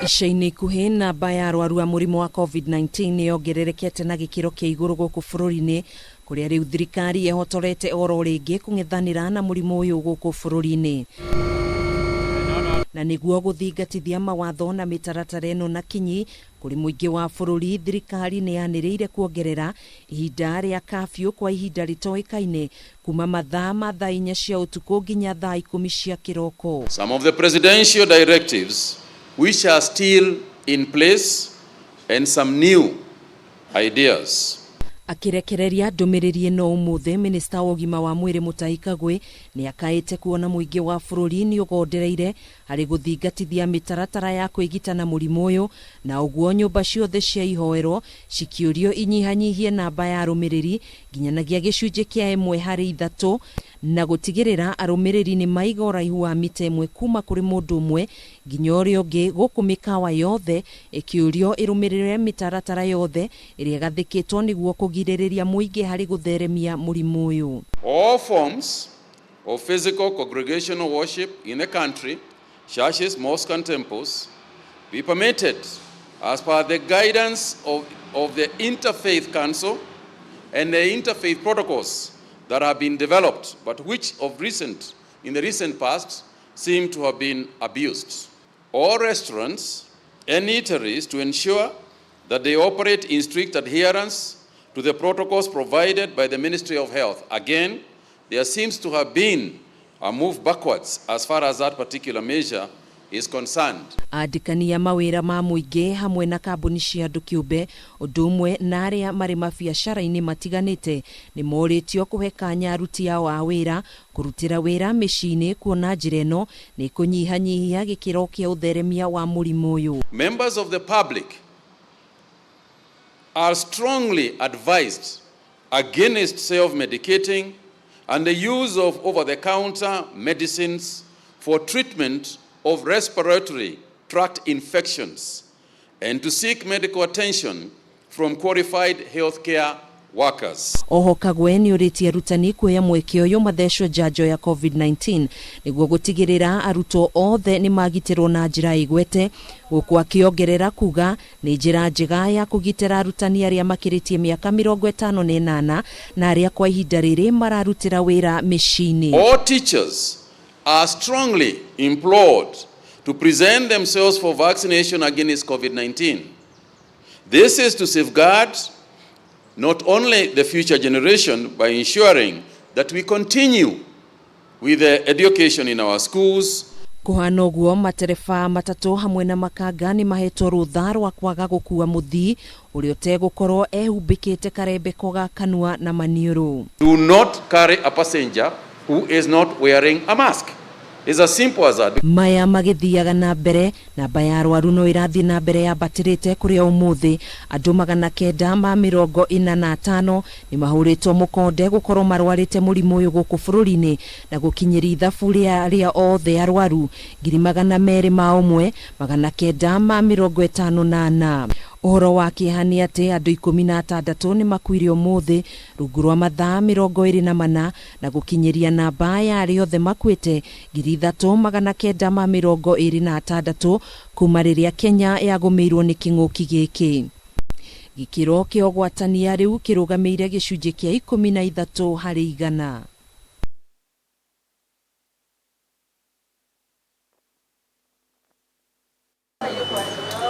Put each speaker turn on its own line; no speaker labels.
Ica-inĩ ikuhĩ namba ya arwaru a mũrimũ wa COVID-19 niyongererekete na gĩkĩro kĩa igũrũ gũkũ bũrũri-inĩ, kũrĩa rĩu thirikari yehotorete oro rĩngĩ kũng'ethanĩra na mũrimũ ũyũ gũkũ bũrũri-inĩ. Na nĩguo gũthingatithia mawatho na mitaratara ĩno na kinyi kũrĩ mũingĩ wa bũrũri, thirikari nĩyanĩrĩire kuongerera ihinda rĩa curfew kwa ihinda ritoikaine kuma mathaa ma thaa inya cia utuku nginya thaa ikumi cia kiroko.
Some of the presidential directives which are still in place and some new ideas.
Akirekereria ndumiriri no umuthi, minista wa ugima wa mwiri Mutahi Kagwe niakaite kuona muingi wa bũrũri ni ugondereire harĩ guthingatithia mitaratara ya kwĩgita na mũrimũ ũyũ, na ũguo nyũmba ciothe cia ihoero cikĩũrio inyihanyihie namba ya arũmĩrĩri nginyanagia gĩcunjĩ kĩa 1:3 na gũtigĩrĩra arũmĩrĩri nĩ maiga ũraihu wa mita 1 kuma kũrĩ mũndũ ũmwe nginya ũrĩa ũngĩ, gũkũ mĩkawa yothe ĩkĩũrio ĩrũmĩrĩre mitaratara yothe ĩrĩa ĩgathĩkĩtwo nĩguo kũgirĩrĩria mũingĩ harĩ gũtheremia mũrimũ ũyũ.
All forms of physical congregational worship in the country, churches, mosques and temples, be permitted as per the guidance of the Interfaith Council and the interfaith protocols that have been developed, but which in the recent past seem to have been abused. All restaurants and eateries to ensure that they operate in strict adherence to the protocols provided by the Ministry of Health. Again, there seems to have been a move backwards as far as that particular measure is concerned.
Andikania mawĩra ma mũingĩ hamwe na kambuni cia andũ kĩũmbe ũndũ ũmwe na arĩa marĩ mabiacara-inĩ matiganĩte nĩ morĩtio kũhe kanya aruti ao a wĩra kũrutĩra wĩra mĩciĩ-inĩ, kuona njĩra ĩno nĩ kũnyihanyihia gĩkĩro kĩa ũtheremia wa mũrimũ ũyũ.
Members of the public are strongly advised against self-medicating and the use of over-the-counter medicines for treatment of respiratory tract infections, and to seek medical attention from qualified healthcare workers.
Oho Kagwe ni ũrĩtie arutani kuoya mweke ũyũ mathecwo njanjo ya COVID-19 nĩguo gũtigĩrĩra arutwo othe nĩ magitirwo na njĩra igwete, gũkũ akĩongerera kuga nĩ njĩra njega ya kũgitĩra arutani arĩa makĩrĩtie mĩaka 58 na arĩa kwa ihinda rĩrĩ mararutĩra wĩra mĩciĩ-inĩ.
All teachers are strongly implored to present themselves for vaccination against COVID-19. This is to safeguard not only the future generation by ensuring that we continue with the education in our schools.
Kuhana ũguo, matereba matatũ hamwe na makanga nĩ mahetwo rũtha rwa kwaga gũkua mũthii ũrĩa ũtegũkorwo ehumbĩkĩte karembeko ga kanua na maniũrũ.
Do not carry a passenger who is not wearing a mask. It's as simple as that.
Maya magĩthiaga na mbere, namba ya arwaru no ĩrathiĩ na mbere yambatĩrĩte kũrĩa ũmũthĩ andũ 945 nĩ mahũrĩtwo mũkonde gũkorwo marwarĩte mũrimũ ũyũ gũkũ bũrũri-inĩ, na gũkinyĩria ithabu rĩa othe arwaru 201,954. Ũhoro wa kĩeha nĩ atĩ andũ 16 nĩ makuire ũmũthĩ rungu rwa mathaa 24 na gũkinyĩria namba ya arĩa othe makuĩte 3,926 kuma rĩrĩa Kenya yagũmĩirwo nĩ kĩng'ũki gĩkĩ. Gĩkĩro kĩa ũgwatania rĩu kĩrũgamĩire gĩcunjĩ kĩa 13%.